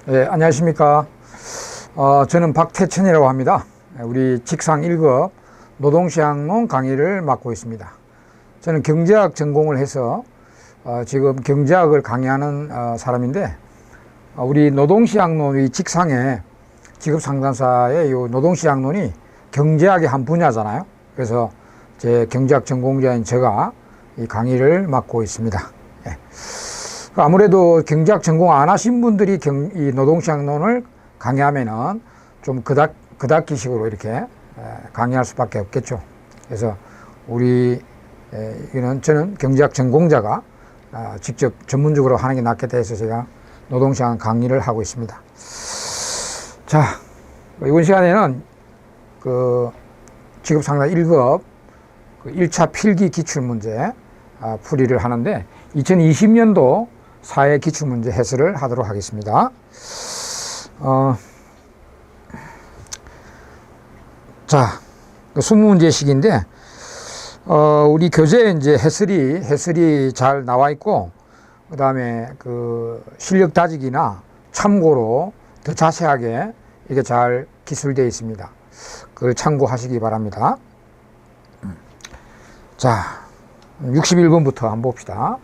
네, 안녕하십니까. 저는 박태천이라고 합니다. 우리 직상 1급 노동시장론 강의를 맡고 있습니다. 저는 경제학 전공을 해서 지금 경제학을 강의하는 사람인데, 우리 노동시장론, 이 직상의 직업상담사의 이 노동시장론이 경제학의 한 분야잖아요. 그래서 제 경제학 전공자인 제가 이 강의를 맡고 있습니다. 예. 아무래도 경제학 전공 안 하신 분들이 이 노동시장론을 강의하면은 좀 그닥기식으로 이렇게 강의할 수밖에 없겠죠. 그래서 저는 경제학 전공자가 직접 전문적으로 하는 게 낫겠다 해서 제가 노동시장 강의를 하고 있습니다. 자, 이번 시간에는 직업상담 1급 1차 필기 기출문제 풀이를 하는데, 2020년도 사회 기출문제 해설을 하도록 하겠습니다. 자, 20문제씩인데, 우리 교재에 이제 해설이 잘 나와 있고, 그 다음에 실력 따지기나 참고로 더 자세하게 이게 잘 기술되어 있습니다. 그걸 참고하시기 바랍니다. 자, 61번부터 한번 봅시다.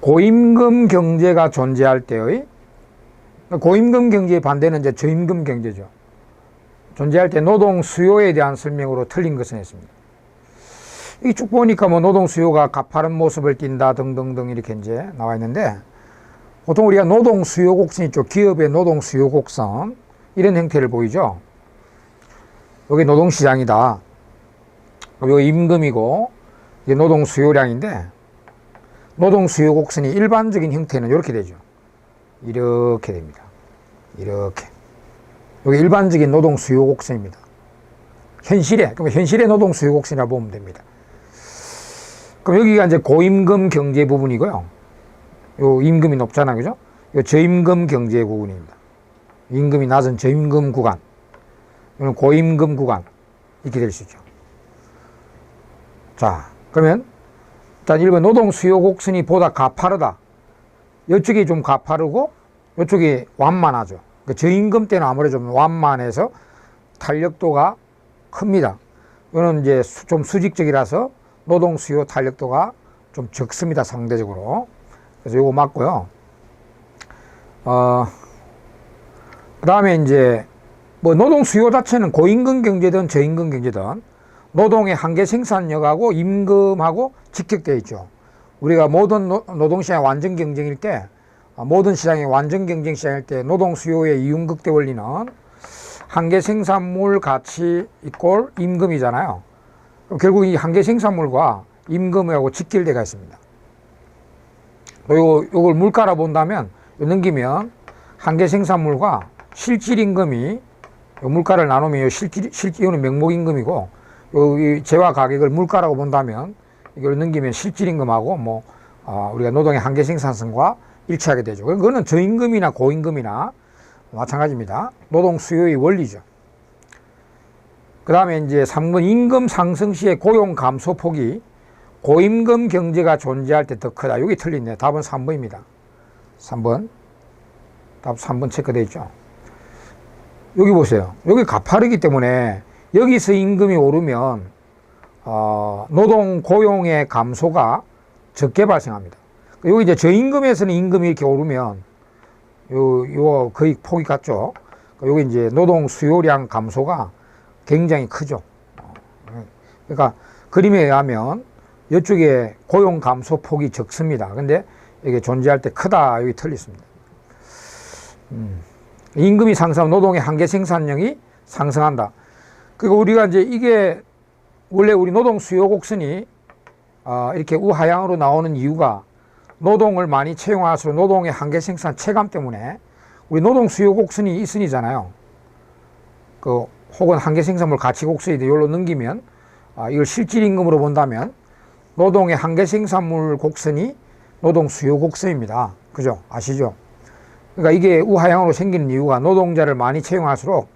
고임금 경제가 존재할 때의, 고임금 경제의 반대는 이제 저임금 경제죠. 존재할 때 노동 수요에 대한 설명으로 틀린 것은 했습니다. 이 쭉 보니까 노동 수요가 가파른 모습을 띈다 등등등 이렇게 이제 나와 있는데, 보통 우리가 노동 수요 곡선 있죠. 기업의 노동 수요 곡선, 이런 형태를 보이죠. 여기 노동 시장이다. 여기 임금이고, 이게 노동 수요량인데, 노동 수요 곡선이 일반적인 형태는 이렇게 되죠. 이렇게 됩니다. 이렇게. 여기 일반적인 노동 수요 곡선입니다. 그럼 현실의 노동 수요 곡선이라고 보면 됩니다. 그럼 여기가 이제 고임금 경제 부분이고요. 요 임금이 높잖아요. 그죠? 요 저임금 경제 부분입니다. 임금이 낮은 저임금 구간. 이건 고임금 구간. 이렇게 될 수 있죠. 자, 그러면 일단 1번 노동 수요 곡선이 보다 가파르다. 이쪽이 좀 가파르고 이쪽이 완만하죠. 그러니까 저임금 때는 아무래도 좀 완만해서 탄력도가 큽니다. 이거는 이제 좀 수직적이라서 노동 수요 탄력도가 좀 적습니다. 상대적으로. 그래서 이거 맞고요. 그 다음에 이제 노동 수요 자체는 고임금 경제든 저임금 경제든 노동의 한계 생산력하고 임금하고 직격되어 있죠. 우리가 모든 노동시장의 완전 경쟁일 때, 모든 시장의 완전 경쟁 시장일 때 노동 수요의 이윤극대 원리는 한계 생산물 가치 이꼴 임금이잖아요. 그럼 결국 이 한계 생산물과 임금하고 직결되어 있습니다. 요걸 물가로 본다면, 넘기면 한계 생산물과 실질 임금이 물가를 나누면 이거는 명목임금이고, 이 재화 가격을 물가라고 본다면 이걸 넘기면 실질임금하고 우리가 노동의 한계 생산성과 일치하게 되죠. 그거는 저임금이나 고임금이나 마찬가지입니다. 노동 수요의 원리죠. 그 다음에 이제 3번 임금 상승 시의 고용 감소 폭이 고임금 경제가 존재할 때 더 크다. 여기 틀리네. 답은 3번입니다. 3번. 답 3번 체크되어 있죠. 여기 보세요. 여기 가파르기 때문에 여기서 임금이 오르면 노동 고용의 감소가 적게 발생합니다. 여기 이제 저임금에서는 임금이 이렇게 오르면 요 거의 폭이 같죠. 여기 이제 노동 수요량 감소가 굉장히 크죠. 그러니까 그림에 의하면 이쪽에 고용 감소 폭이 적습니다. 근데 이게 존재할 때 크다. 여기 틀렸습니다. 임금이 상승하면 노동의 한계 생산력이 상승한다. 그리고 우리가 이제 이게 원래 우리 노동 수요 곡선이 이렇게 우하향으로 나오는 이유가 노동을 많이 채용할수록 노동의 한계 생산 체감 때문에 우리 노동 수요 곡선이 이 선이잖아요. 혹은 한계 생산물 가치 곡선인데 이걸로 넘기면 이걸 실질 임금으로 본다면 노동의 한계 생산물 곡선이 노동 수요 곡선입니다. 그죠? 아시죠? 그러니까 이게 우하향으로 생기는 이유가 노동자를 많이 채용할수록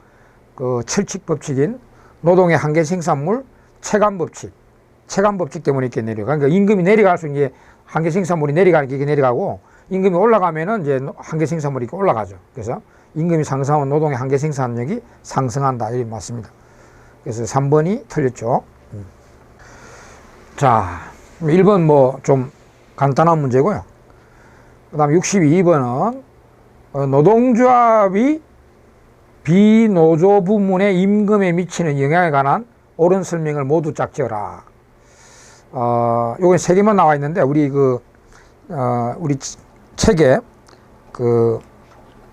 철칙 법칙인 노동의 한계 생산물 체감 법칙 때문에 이렇게 내려가. 그러니까 임금이 내려갈수록 이게 한계 생산물이 내려가니까 이게 내려가고, 임금이 올라가면은 이제 한계 생산물이 이렇게 올라가죠. 그래서 임금이 상승하면 노동의 한계 생산력이 상승한다. 이게 맞습니다. 그래서 3번이 틀렸죠. 자, 1번 뭐 좀 간단한 문제고요. 그 다음 62번은 노동조합이 비노조 부문의 임금에 미치는 영향에 관한 옳은 설명을 모두 짝지어라. 요건 3개만 나와 있는데, 우리 우리 책에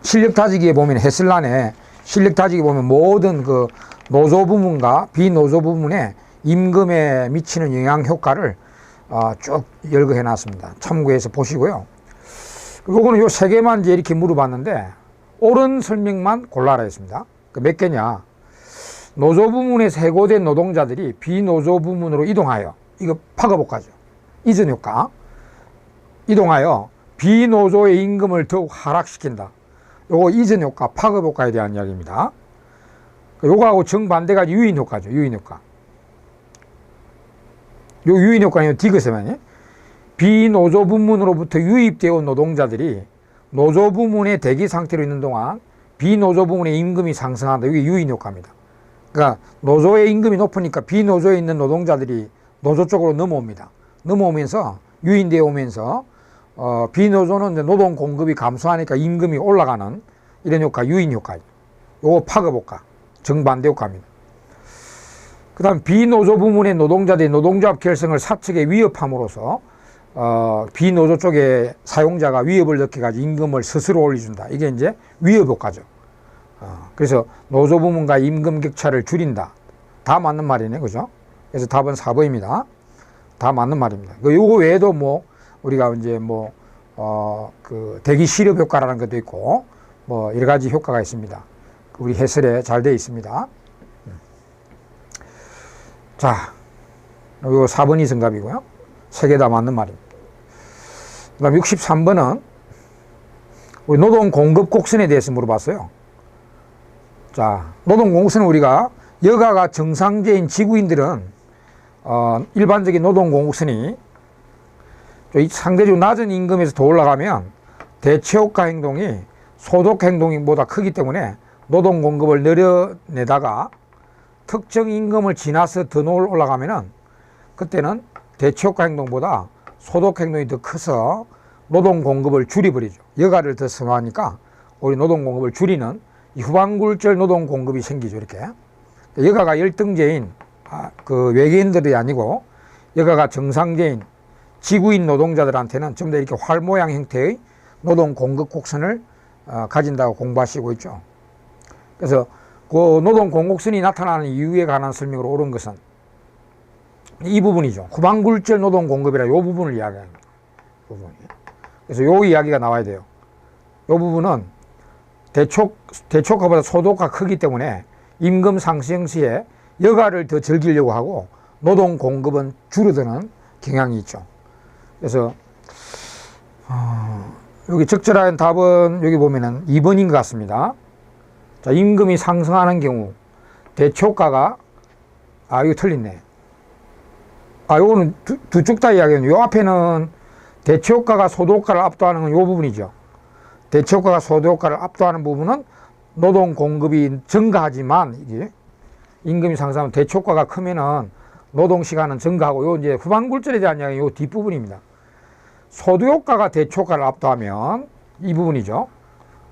실력 다지기에 보면 해설란에 실력 다지기 보면 모든 노조 부문과 비노조 부문의 임금에 미치는 영향 효과를 쭉 열거해 놨습니다. 참고해서 보시고요. 요거는 요 3개만 이제 이렇게 물어봤는데, 옳은 설명만 골라라 했습니다. 몇 개냐? 노조 부문에서 해고된 노동자들이 비노조 부문으로 이동하여, 이거 파급효과죠. 이전 효과. 이동하여 비노조의 임금을 더욱 하락시킨다. 요거 이전 효과, 파급 효과에 대한 이야기입니다. 요거하고 정반대가 유인 효과죠. 유인 효과. 요 유인 효과는 디귿에만이 비노조 부문으로부터 유입되어 온 노동자들이 노조 부문의 대기 상태로 있는 동안 비노조 부문의 임금이 상승한다. 이게 유인 효과입니다. 그러니까 노조의 임금이 높으니까 비노조에 있는 노동자들이 노조 쪽으로 넘어옵니다. 넘어오면서 유인되어 오면서 비노조는 이제 노동 공급이 감소하니까 임금이 올라가는 이런 효과, 유인 효과. 요거 파급 효과, 정반대 효과입니다. 그 다음 비노조 부문의 노동자들이 노동조합 결성을 사측에 위협함으로써 비노조 쪽에 사용자가 위협을 느껴가지고 임금을 스스로 올려준다. 이게 이제 위협 효과죠. 그래서 노조 부문과 임금 격차를 줄인다. 다 맞는 말이네, 그죠? 그래서 답은 4번입니다. 다 맞는 말입니다. 요거 외에도 뭐 우리가 이제 대기 시럽 효과라는 것도 있고 뭐 여러 가지 효과가 있습니다. 우리 해설에 잘 되어 있습니다. 자, 요거 4번이 정답이고요. 3개 다 맞는 말입니다. 그 다음 63번은 우리 노동 공급 곡선에 대해서 물어봤어요. 자, 노동 공급선은 우리가 여가가 정상제인 지구인들은 일반적인 노동 공급선이 상대적으로 낮은 임금에서 더 올라가면 대체효과 행동이 소득 행동보다 크기 때문에 노동 공급을 늘려내다가 특정 임금을 지나서 더 올라가면은 그때는 대체효과 행동보다 소득 행동이 더 커서 노동 공급을 줄여버리죠. 여가를 더 선호하니까 우리 노동 공급을 줄이는 이 후반굴절 노동 공급이 생기죠. 이렇게 여가가 열등제인 외계인들이 아니고 여가가 정상제인 지구인 노동자들한테는 좀 더 이렇게 활 모양 형태의 노동 공급 곡선을 가진다고 공부하시고 있죠. 그래서 그 노동 공급선이 나타나는 이유에 관한 설명으로 옳은 것은 이 부분이죠. 후반굴절 노동 공급이라 이 부분을 이야기합니다. 그래서 이 이야기가 나와야 돼요. 이 부분은 대초과보다 소득가 크기 때문에 임금 상승 시에 여가를 더 즐기려고 하고 노동 공급은 줄어드는 경향이 있죠. 그래서 여기 적절한 답은 여기 보면은 2번인 것 같습니다. 자, 임금이 상승하는 경우 대초과가 이거 틀렸네. 요거는 두 쪽 다 이야기하는, 요 앞에는 대체효과가 소득효과를 압도하는 건 요 부분이죠. 대체효과가 소득효과를 압도하는 부분은 노동 공급이 증가하지만 이게 임금이 상승하면 대체효과가 크면은 노동 시간은 증가하고, 요 이제 후반굴절에 대한 이야기 요 뒷부분입니다. 소득효과가 대체효과를 압도하면 이 부분이죠.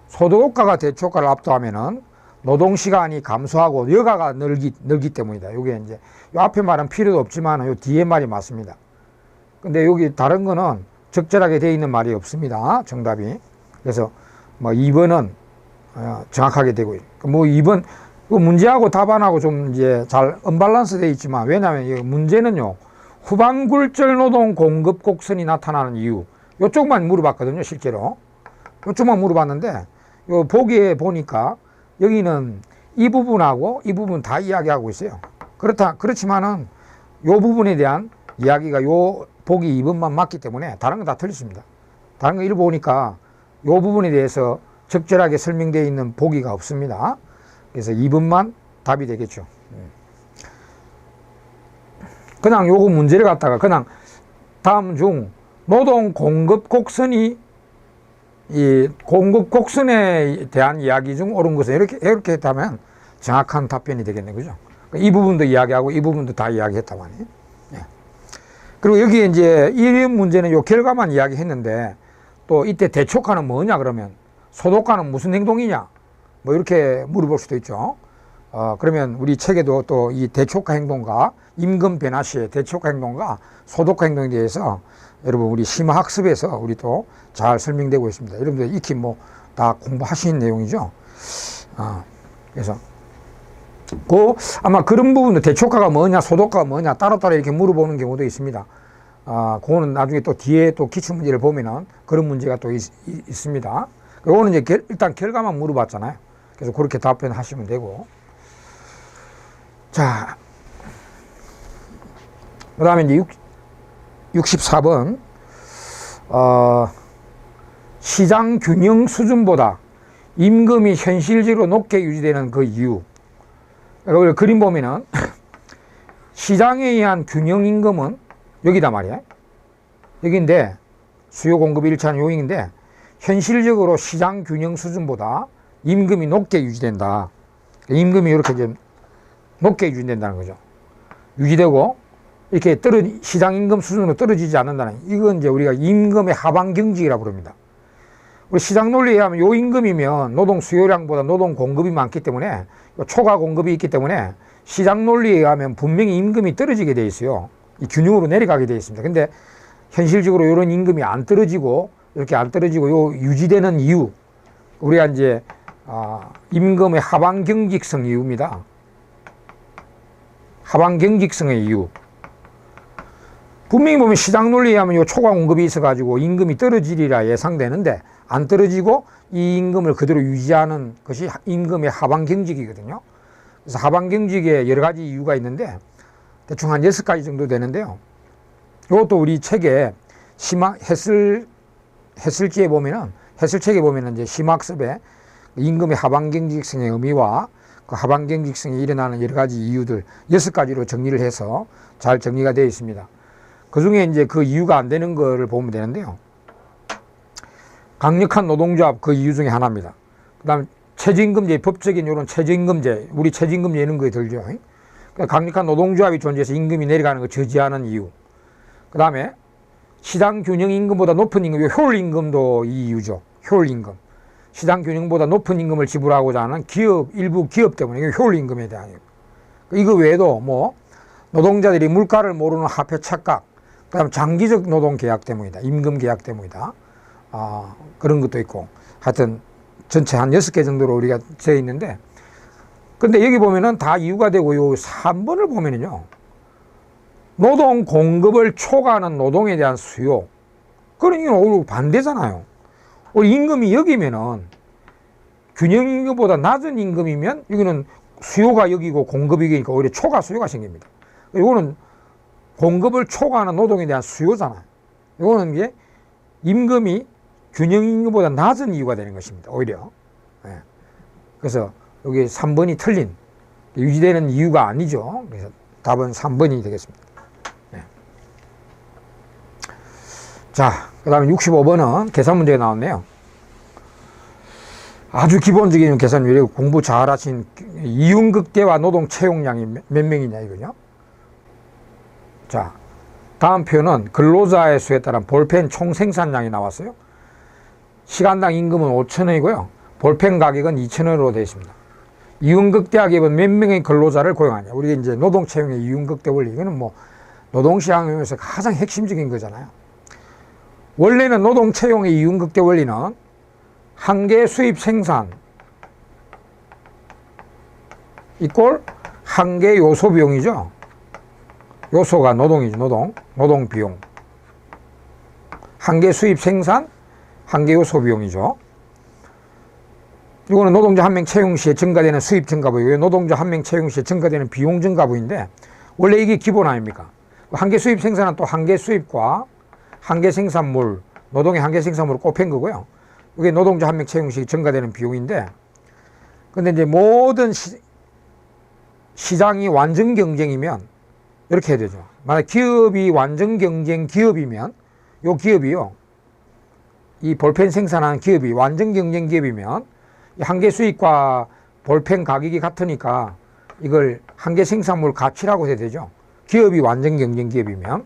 소득효과가 대체효과를 압도하면은 노동 시간이 감소하고 여가가 늘기 때문이다. 요게 이제 요 앞에 말은 필요도 없지만 요 뒤에 말이 맞습니다. 근데 여기 다른 거는 적절하게 되어 있는 말이 없습니다. 정답이. 그래서 뭐 2번은 정확하게 되고 있고, 뭐 2번 그 문제하고 답안하고 좀 이제 잘 언밸런스 되어 있지만, 왜냐하면 이 문제는요 후반굴절 노동 공급 곡선이 나타나는 이유 요쪽만 물어봤거든요. 실제로 요쪽만 물어봤는데 요 보기에 보니까 여기는 이 부분하고 이 부분 다 이야기하고 있어요. 그렇지만은 요 부분에 대한 이야기가 요 보기 2번만 맞기 때문에 다른 건 다 틀렸습니다. 다른 거 1 보니까 요 부분에 대해서 적절하게 설명되어 있는 보기가 없습니다. 그래서 2번만 답이 되겠죠. 그냥 요거 문제를 갖다가 그냥 다음 중 노동 공급 곡선이 이 공급 곡선에 대한 이야기 중 옳은 것은 이렇게 했다면 정확한 답변이 되겠네, 그죠? 이 부분도 이야기하고 이 부분도 다 이야기했단 말이에요. 예. 그리고 여기에 이제 이 문제는 요 결과만 이야기했는데 또 이때 대촉화는 뭐냐 그러면 소독화는 무슨 행동이냐 뭐 이렇게 물어볼 수도 있죠. 그러면 우리 책에도 또 이 대촉화 행동과 임금 변화 시의 대촉화 행동과 소독화 행동에 대해서 여러분 우리 심화학습에서 우리 또 잘 설명되고 있습니다. 여러분들 익히 뭐 다 공부하신 내용이죠. 그래서 아마 그런 부분도 대촉화가 뭐냐 소독화가 뭐냐 따로따로 이렇게 물어보는 경우도 있습니다. 그거는 나중에 또 뒤에 또 기출문제를 보면은 그런 문제가 또 있습니다. 그거는 이제 일단 결과만 물어봤잖아요. 그래서 그렇게 답변하시면 되고. 자, 그 다음에 이제 64번, 시장 균형 수준보다 임금이 현실적으로 높게 유지되는 그 이유. 그러니까 그림 보면은 시장에 의한 균형 임금은 여기다 말이야. 여기인데 수요 공급이 일치하는 요인인데 현실적으로 시장 균형 수준보다 임금이 높게 유지된다. 임금이 이렇게 좀 높게 유지된다는 거죠. 유지되고 이렇게 시장 임금 수준으로 떨어지지 않는다는, 이건 이제 우리가 임금의 하방 경직이라고 부릅니다. 우리 시장 논리에 의하면 요 임금이면 노동 수요량보다 노동 공급이 많기 때문에 초과 공급이 있기 때문에 시장 논리에 의하면 분명히 임금이 떨어지게 돼 있어요. 이 균형으로 내려가게 돼 있습니다. 근데 현실적으로 이런 임금이 안 떨어지고 이렇게 안 떨어지고 요 유지되는 이유, 우리가 이제 임금의 하방 경직성 이유입니다. 하방 경직성의 이유. 분명히 보면 시장 논리에 의하면 요 초과 공급이 있어가지고 임금이 떨어지리라 예상되는데 안 떨어지고 이 임금을 그대로 유지하는 것이 임금의 하방 경직이거든요. 그래서 하방 경직에 여러 가지 이유가 있는데 대충 한 6가지 정도 되는데요. 이것도 우리 책에 해설지에 보면은, 해설책에 보면은 이제 심학습에 임금의 하방 경직성의 의미와 그 하방 경직성에 일어나는 여러 가지 이유들 6가지로 정리를 해서 잘 정리가 되어 있습니다. 그 중에 이제 그 이유가 안 되는 거를 보면 되는데요. 강력한 노동조합 그 이유 중에 하나입니다. 그 다음에 최저임금제, 법적인 이런 최저임금제, 우리 최저임금 내는 거에 들죠. 그러니까 강력한 노동조합이 존재해서 임금이 내려가는 걸 저지하는 이유. 그 다음에 시장 균형 임금보다 높은 임금, 효율임금도 이 이유죠. 효율임금. 시장 균형보다 높은 임금을 지불하고자 하는 일부 기업 때문에, 이게 효율임금에 대한 이유. 이거 외에도 뭐 노동자들이 물가를 모르는 화폐 착각, 그 다음에 장기적 노동 계약 때문이다. 임금 계약 때문이다. 그런 것도 있고, 하여튼 전체 한 6개 정도로 우리가 되어 있는데, 근데 여기 보면은 다 이유가 되고, 요 3번을 보면은요, 노동 공급을 초과하는 노동에 대한 수요, 그러니까 오히려 반대잖아요. 우리 임금이 여기면은 균형 임금보다 낮은 임금이면 여기는 수요가 여기고 공급이 여기니까 오히려 초과 수요가 생깁니다. 이거는 공급을 초과하는 노동에 대한 수요잖아요. 이거는 이제 임금이 균형 임금보다 낮은 이유가 되는 것입니다. 오히려. 네. 그래서 여기 3번이 틀린, 유지되는 이유가 아니죠. 그래서 답은 3번이 되겠습니다. 네. 자, 그 다음에 65번은 계산 문제가 나왔네요. 아주 기본적인 계산 유래, 공부 잘 하신 이윤극대와 노동 채용량이 몇 명이냐 이거죠. 자, 다음 표는 근로자의 수에 따른 볼펜 총 생산량이 나왔어요. 시간당 임금은 5,000원이고요. 볼펜 가격은 2,000원으로 되어 있습니다. 이윤극대 기업은 몇 명의 근로자를 고용하냐. 우리가 이제 노동 채용의 이윤극대 원리, 이거는 뭐 노동시장에서 가장 핵심적인 거잖아요. 원래는 노동 채용의 이윤극대 원리는 한개 수입 생산 이꼴 한개 요소 비용이죠. 요소가 노동이죠. 노동 비용. 한개 수입 생산, 한개 요소 비용이죠. 이거는 노동자 한 명 채용 시에 증가되는 수입 증가부이고요. 노동자 한 명 채용 시에 증가되는 비용 증가부인데, 원래 이게 기본 아닙니까? 한개 수입 생산은 또 한개 수입과 한개 생산물, 노동의 한개 생산물을 곱한 거고요. 이게 노동자 한 명 채용 시 증가되는 비용인데, 근데 이제 모든 시장이 완전 경쟁이면 이렇게 해야 되죠. 만약 기업이 완전 경쟁 기업이면 요 기업이요, 이 볼펜 생산하는 기업이 완전 경쟁 기업이면 한계 수익과 볼펜 가격이 같으니까 이걸 한계 생산물 가치라고 해야 되죠. 기업이 완전 경쟁 기업이면.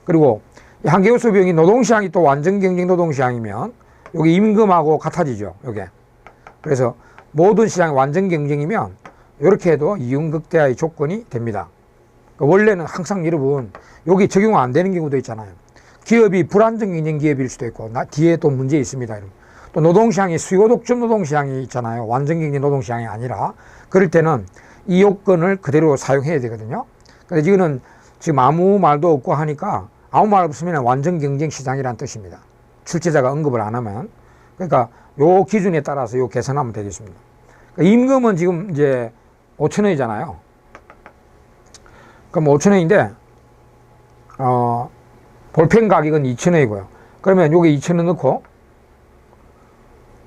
그리고 한계 요소 비용이 노동시장이 또 완전 경쟁 노동시장이면 여기 임금하고 같아지죠. 요게. 그래서 모든 시장이 완전 경쟁이면 이렇게 해도 이윤 극대화의 조건이 됩니다. 원래는 항상 여러분 여기 적용 안 되는 경우도 있잖아요. 기업이 불안정 경쟁 기업일 수도 있고 뒤에 또 문제 있습니다. 여러분. 또 노동시장이 수요 독점 노동시장이 있잖아요. 완전 경쟁 노동시장이 아니라 그럴 때는 이 요건을 그대로 사용해야 되거든요. 그래서 이거는 지금 아무 말도 없고 하니까 아무 말 없으면 완전 경쟁 시장이라는 뜻입니다. 출제자가 언급을 안 하면. 그러니까 요 기준에 따라서 요 계산하면 되겠습니다. 그러니까 임금은 지금 이제 5,000원이잖아요. 그럼 5,000원인데 볼펜 가격은 2,000원이고요. 그러면 요게 2,000원 넣고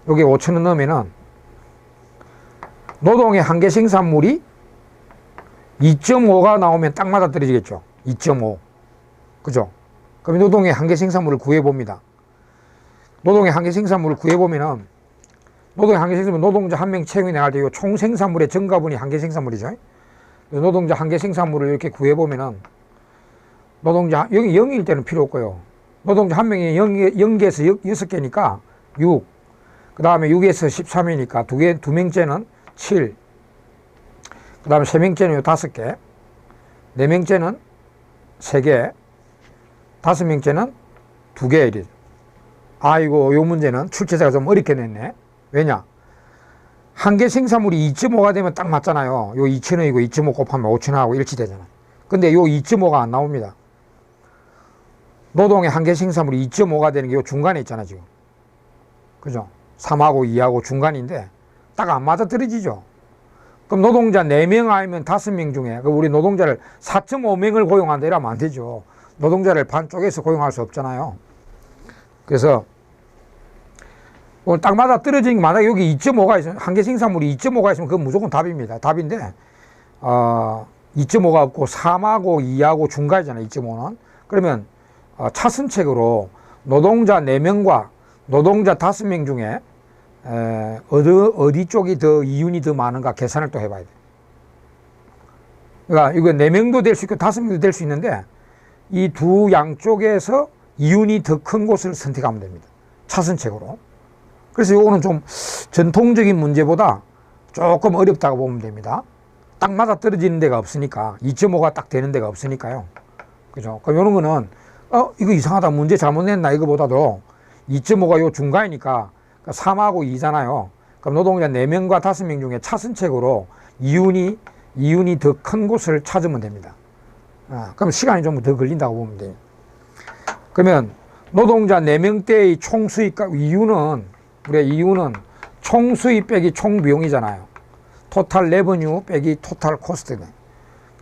요게 5,000원 넣으면은 노동의 한계 생산물이 2.5가 나오면 딱 맞아 떨어지겠죠. 2.5. 그죠? 그럼 노동의 한계 생산물을 구해봅니다. 노동의 한계 생산물을 구해보면은 노동의 한계 생산물, 노동자 한 명 채용이 나갈 때 이 총 생산물의 증가분이 한계 생산물이죠. 노동자 한계 생산물을 이렇게 구해보면은 노동자, 여기 0일 때는 필요 없고요. 노동자 한 명이 0개에서 6개니까 6. 그 다음에 6에서 13이니까 두 명째는 7. 그 다음에 3명째는 5개. 4명째는 3개. 5명째는 2개. 이래. 아이고, 요 문제는 출제자가 좀 어렵게 냈네. 왜냐? 한계 생산물이 2.5가 되면 딱 맞잖아요. 요 2,000원이고 2.5 곱하면 5,000원하고 일치되잖아요. 근데 요 2.5가 안 나옵니다. 노동의 한계 생산물이 2.5가 되는 게 요 중간에 있잖아, 지금. 그죠? 3하고 2하고 중간인데 딱 안 맞아 떨어지죠. 그럼 노동자 4명 아니면 5명 중에 우리 노동자를 4.5명을 고용한다 이러면 안 되죠. 노동자를 반쪽에서 고용할 수 없잖아요. 그래서 오늘 딱 맞아 떨어지는 게 만약에 여기 2.5가 있으면 한계 생산물이 2.5가 있으면 그건 무조건 답입니다. 답인데 2.5가 없고 3하고 2하고 중간이잖아요. 2.5는. 그러면 차선책으로 노동자 4명과 노동자 5명 중에 어디 쪽이 더 이윤이 더 많은가 계산을 또 해봐야 돼. 그러니까 이거 4명도 될 수 있고 5명도 될 수 있는데 이 두 양쪽에서 이윤이 더 큰 곳을 선택하면 됩니다. 차선책으로. 그래서 이거는 좀 전통적인 문제보다 조금 어렵다고 보면 됩니다. 딱 맞아 떨어지는 데가 없으니까 2.5가 딱 되는 데가 없으니까요. 그죠? 그럼 이런 거는 이거 이상하다 문제 잘못 냈나 이거보다도 2.5가 요 중간이니까 3하고 2잖아요. 그럼 노동자 4명과 5명 중에 차선책으로 이윤이 더 큰 곳을 찾으면 됩니다. 그럼 시간이 좀 더 걸린다고 보면 돼요. 그러면 노동자 4명대의 총수익값 이윤은 총수익 빼기 총비용이잖아요. 토탈 레버뉴 빼기 토탈 코스트네.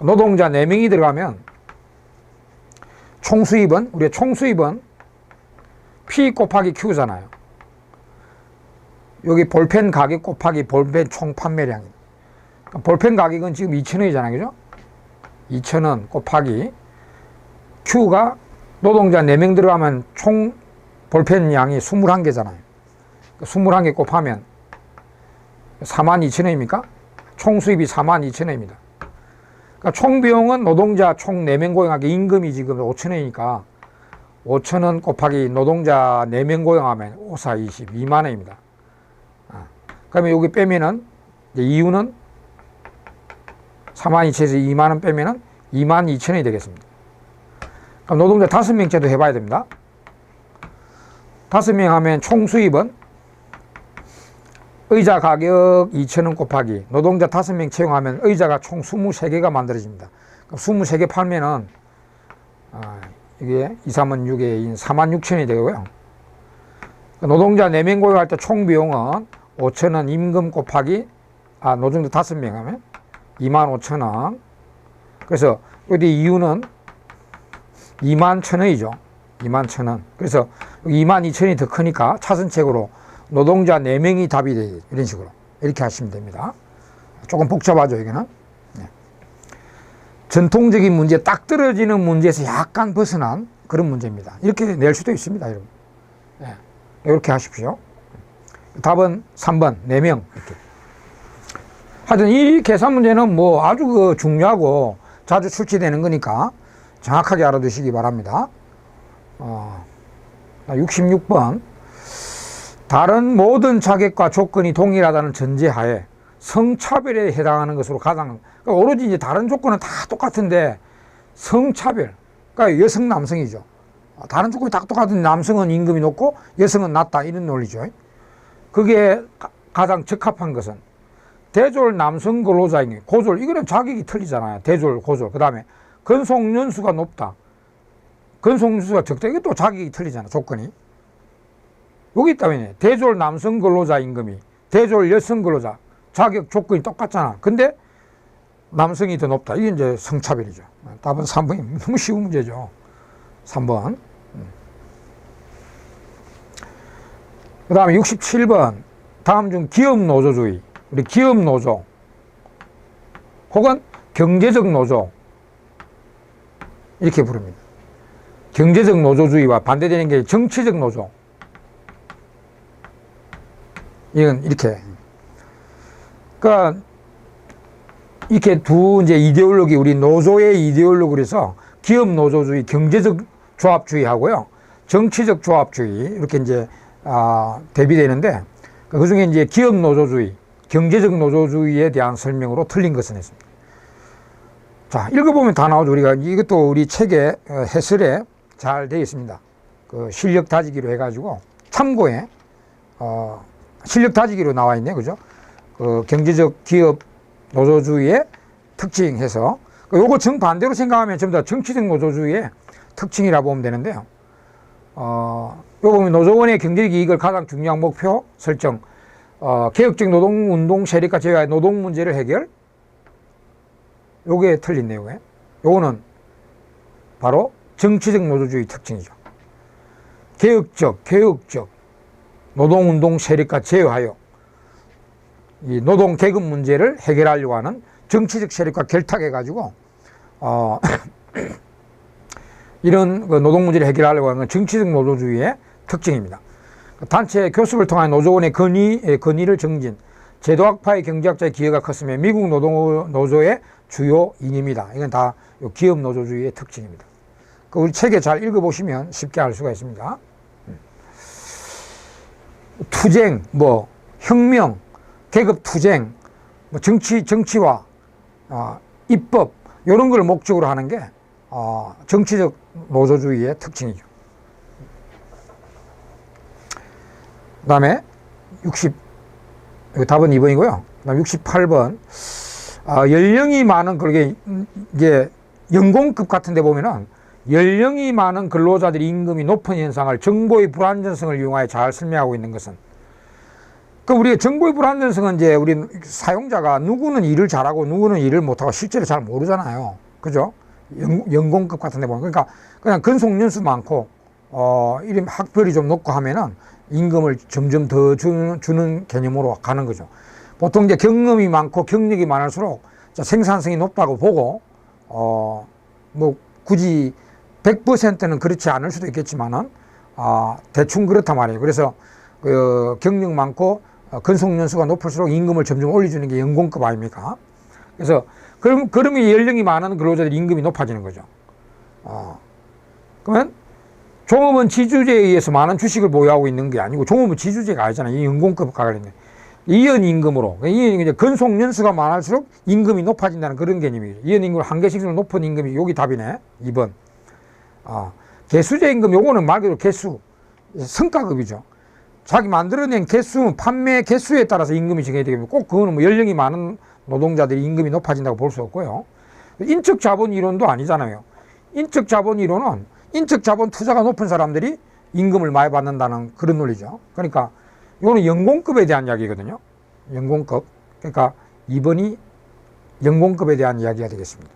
노동자 4명이 들어가면 우리의 총수입은 P 곱하기 Q잖아요. 여기 볼펜 가격 곱하기 볼펜 총 판매량입니다. 그러니까 볼펜 가격은 지금 2,000원이잖아요. 그죠? 2,000원 곱하기 Q가 노동자 4명 들어가면 총 볼펜 양이 21개잖아요. 21개 곱하면 42,000원입니까? 총 수입이 42,000원입니다. 그러니까 총 비용은 노동자 총 4명 고용하기 임금이 지금 5,000원이니까 5,000원 곱하기 노동자 4명 고용하면 5, 4, 20, 2만 원입니다. 그러면 여기 빼면은 이윤은 42,000에서 2만 원 빼면은 22,000원이 되겠습니다. 그럼 노동자 5명째도 해봐야 됩니다. 5명 하면 총 수입은 의자 가격 2,000원 곱하기 노동자 5명 채용하면 의자가 총 23개가 만들어집니다. 그럼 23개 팔면은 이게 2, 3은 6에 46,000원이 되고요. 노동자 4명 고용할 때 총 비용은 5,000원 임금 곱하기 노동자 5명 하면 25,000원. 그래서 여기 이유는 21,000원이죠. 21,000원. 그래서 22,000원이 더 크니까 차선책으로 노동자 4명이 답이 돼요. 이런 식으로. 이렇게 하시면 됩니다. 조금 복잡하죠, 이거는. 네. 전통적인 문제, 딱 떨어지는 문제에서 약간 벗어난 그런 문제입니다. 이렇게 낼 수도 있습니다, 여러분. 네. 이렇게 하십시오. 답은 3번, 4명. 이렇게. 하여튼 이 계산 문제는 뭐 아주 그 중요하고 자주 출제되는 거니까 정확하게 알아두시기 바랍니다. 66번. 다른 모든 자격과 조건이 동일하다는 전제하에 성차별에 해당하는 것으로 가장, 그러니까 오로지 이제 다른 조건은 다 똑같은데 성차별, 그러니까 여성, 남성이죠. 다른 조건이 다 똑같은 남성은 임금이 높고 여성은 낮다, 이런 논리죠. 그게 가장 적합한 것은 대졸 남성 근로자인 고졸, 이거는 자격이 틀리잖아요. 대졸, 고졸. 그 다음에 근속연수가 높다, 근속연수가 적다, 이것도 자격이 틀리잖아, 조건이. 여기 있다면 대졸 남성 근로자 임금이 대졸 여성 근로자 자격 조건이 똑같잖아. 근데 남성이 더 높다. 이게 이제 성차별이죠. 답은 3번이 너무 쉬운 문제죠. 3번. 그 다음에 67번. 다음 중 기업노조주의. 우리 기업노조 혹은 경제적 노조 이렇게 부릅니다. 경제적 노조주의와 반대되는 게 정치적 노조. 이건 이렇게. 그러니까 이렇게 두 이제 이데올로기, 우리 노조의 이데올로기를 해서 기업 노조주의, 경제적 조합주의하고요, 정치적 조합주의 이렇게 이제 대비되는데, 그 중에 이제 기업 노조주의, 경제적 노조주의에 대한 설명으로 틀린 것은 했습니다. 자, 읽어보면 다 나오죠. 우리가 이것도 우리 책에 해설에 잘 되어 있습니다. 그 실력 다지기로 해가지고 참고에 실력 다지기로 나와 있네요. 그죠? 그 경제적 기업 노조주의의 특징해서 요거 정반대로 생각하면 전부 다 정치적 노조주의의 특징이라고 보면 되는데요. 요거 보면 노조원의 경제적 이익을 가장 중요한 목표 설정, 개혁적 노동운동 세력과 제외하여 노동 문제를 해결. 요게 틀린 내용이에요. 요거는 바로 정치적 노조주의 특징이죠. 개혁적 노동운동 세력과 제외하여 이 노동 계급 문제를 해결하려고 하는 정치적 세력과 결탁해가지고 이런 노동 문제를 해결하려고 하는 정치적 노조주의의 특징입니다. 단체 교섭을 통한 노조원의 권위를 정진, 제도 악파의 경제학자의 기여가 컸으며 미국 노조의 주요 인입니다. 이건 다 기업 노조주의의 특징입니다. 우리 책에 잘 읽어보시면 쉽게 알 수가 있습니다. 투쟁, 뭐 혁명, 계급 투쟁, 뭐 정치화, 입법 이런 걸 목적으로 하는 게 정치적 노조주의의 특징이죠. 그 다음에 답은 2번이고요. 그 다음 68번. 연령이 많은, 그게 이제 연공급 같은 데 보면은 연령이 많은 근로자들이 임금이 높은 현상을 정보의 불안전성을 이용하여 잘 설명하고 있는 것은, 그 우리가 정보의 불안전성은 이제 우리 사용자가 누구는 일을 잘하고 누구는 일을 못하고 실제로 잘 모르잖아요. 그죠? 연공급 같은 데 보면. 그러니까 그냥 근속연수 많고, 이름 학벌이 좀 높고 하면은 임금을 점점 더 주는 개념으로 가는 거죠. 보통 이제 경험이 많고 경력이 많을수록 생산성이 높다고 보고, 뭐 굳이 100%는 그렇지 않을 수도 있겠지만은, 대충 그렇단 말이에요. 그래서 그 경력 많고 근속연수가 높을수록 임금을 점점 올려주는 게 연공급 아닙니까? 그래서 그러면 연령이 많은 근로자들이 임금이 높아지는 거죠. 그러면 종업원 지주제에 의해서 많은 주식을 보유하고 있는 게 아니고, 종업원 지주제가 아니잖아요. 이 연공급과 관련된 이연 임금으로, 이제 근속연수가 많을수록 임금이 높아진다는 그런 개념이죠. 이연 임금을 한 개씩 높은 임금이 여기 답이네. 2번. 개수제 임금, 요거는 말 그대로 개수, 성과급이죠. 자기 만들어낸 개수, 판매 개수에 따라서 임금이 정해야 되기 때문에 꼭 그거는 뭐 연령이 많은 노동자들이 임금이 높아진다고 볼 수 없고요. 인적 자본 이론도 아니잖아요. 인적 자본 이론은 인적 자본 투자가 높은 사람들이 임금을 많이 받는다는 그런 논리죠. 그러니까 이거는 연공급에 대한 이야기거든요. 연공급. 그러니까 2번이 연공급에 대한 이야기가 되겠습니다.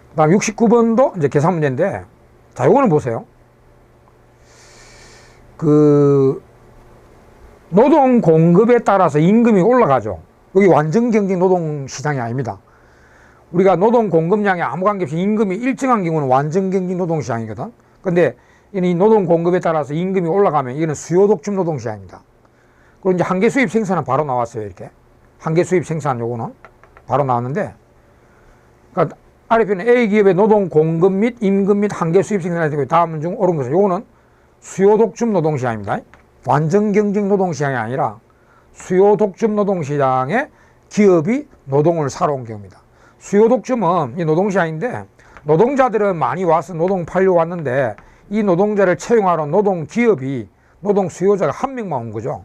그 다음 69번도 이제 계산 문제인데, 자, 요거는 보세요. 그 노동 공급에 따라서 임금이 올라가죠. 여기 완전 경쟁 노동 시장이 아닙니다. 우리가 노동 공급량에 아무 관계없이 임금이 일정한 경우는 완전 경쟁 노동 시장이거든. 근데 이 노동 공급에 따라서 임금이 올라가면 이거는 수요 독점 노동 시장입니다. 그리고 이제 한계 수입 생산은 바로 나왔어요. 이렇게 한계 수입 생산 요거는 바로 나왔는데, 그러니까 아래 편에 A 기업의 노동 공급 및 임금 및 한계 수입 생산이 되고 다음 중 옳은 것은 요거는 수요 독점 노동 시장입니다. 완전 경쟁 노동 시장이 아니라 수요 독점 노동 시장에 기업이 노동을 사러 온 경우입니다. 수요 독점은 이 노동 시장인데 노동자들은 많이 와서 노동 팔려 왔는데 이 노동자를 채용하러 노동 기업이 노동 수요자가 한 명만 온 거죠.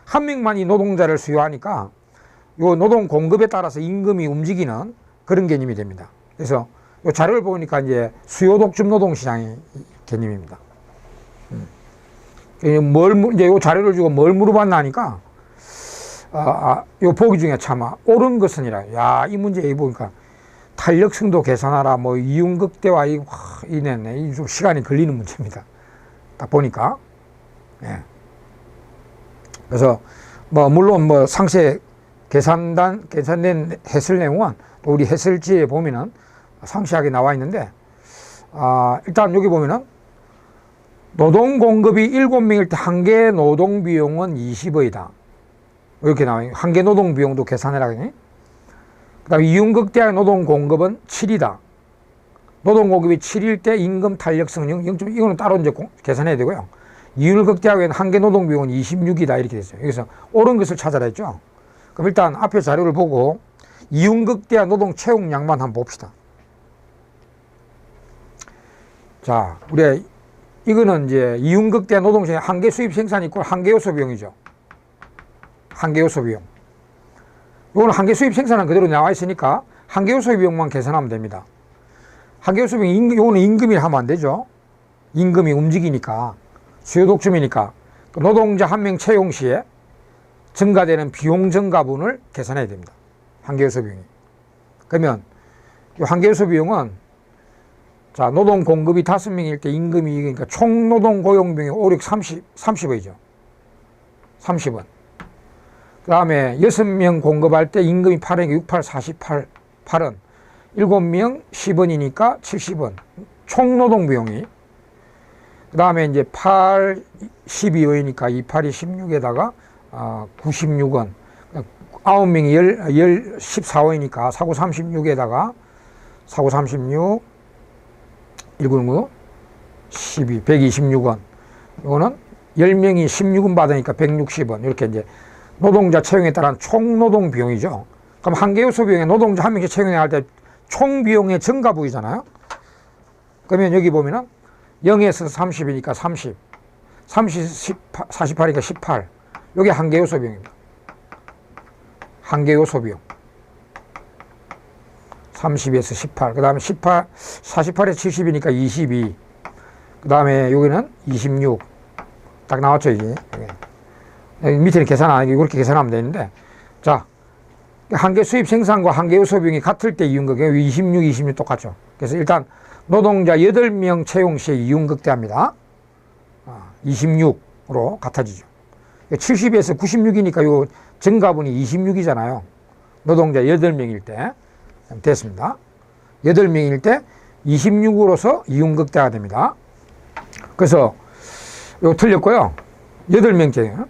한 명만 이 노동자를 수요하니까 요 노동 공급에 따라서 임금이 움직이는 그런 개념이 됩니다. 그래서 요 자료를 보니까 이제 수요 독점 노동 시장의 개념입니다. 이제 요 자료를 주고 뭘 물어봤나 하니까 요 보기 중에 참 옳은 것은이라. 야, 이 문제 여기 보니까 탄력성도 계산하라, 뭐 이윤극대와 이네 좀 시간이 걸리는 문제입니다. 딱 보니까. 예. 그래서 뭐 물론 뭐 상세 계산된 해설 내용은 우리 해설지에 보면은 상세하게 나와 있는데, 일단 여기 보면은 노동 공급이 7명일 때 한계 노동 비용은 20억이다. 이렇게 나와요. 한계 노동 비용도 계산해라. 그 다음에 이윤극대의 노동 공급은 7이다. 노동 공급이 7일 때 임금 탄력성 0. 이거는 따로 이제 계산해야 되고요. 이윤극대의 한계 노동 비용은 26이다. 이렇게 됐어요. 여기서 옳은 것을 찾아라 했죠. 그럼 일단 앞에 자료를 보고 이윤극대의 노동 채용량만 한번 봅시다. 자, 우리 이거는 이제 이윤극대 노동시장 한계 수입 생산 이꼴 한계 요소 비용이죠. 한계 요소 비용. 이거는 한계 수입 생산은 그대로 나와 있으니까 한계 요소 비용만 계산하면 됩니다. 한계 요소 비용, 이거는 임금이 하면 안 되죠. 임금이 움직이니까, 수요 독점이니까 노동자 한 명 채용 시에 증가되는 비용 증가분을 계산해야 됩니다. 한계 요소 비용이. 그러면 이 한계 요소 비용은 자, 노동 공급이 5명일 때 임금이, 그러니까 총 노동 고용 비용이 5, 6, 30원이죠. 30원. 그 다음에 6명 공급할 때 임금이 8원, 6, 8, 48, 8원. 7명 10원이니까 70원. 총 노동 비용이. 그 다음에 이제 8, 12원이니까 2, 8이 16에다가 96원. 9명이 14원이니까 4구 36에다가 4구 36, 199, 12, 126원. 이거는 10명이 16원 받으니까 160원. 이렇게 이제 노동자 채용에 따른 총 노동 비용이죠. 그럼 한계 요소 비용에 노동자 한 명씩 채용해야 할 때 총 비용의 증가분이잖아요. 그러면 여기 보면은 0에서 30이니까 30, 48이니까 18. 이게 한계 요소 비용입니다. 한계 요소 비용. 30에서 18. 그 다음에 18, 48에서 70이니까 22. 그 다음에 여기는 26. 딱 나왔죠, 이게. 밑에는 계산 안 하고 이렇게 계산하면 되는데. 자, 한계 수입 생산과 한계 요소 비용이 같을 때 이윤극, 26, 26 똑같죠. 그래서 일단 노동자 8명 채용 시에 이윤극대합니다. 26으로 같아지죠. 70에서 96이니까 요 증가분이 26이잖아요. 노동자 8명일 때. 됐습니다. 8명일 때 26으로서 이윤극대가 됩니다. 그래서 이거 틀렸고요. 8명째.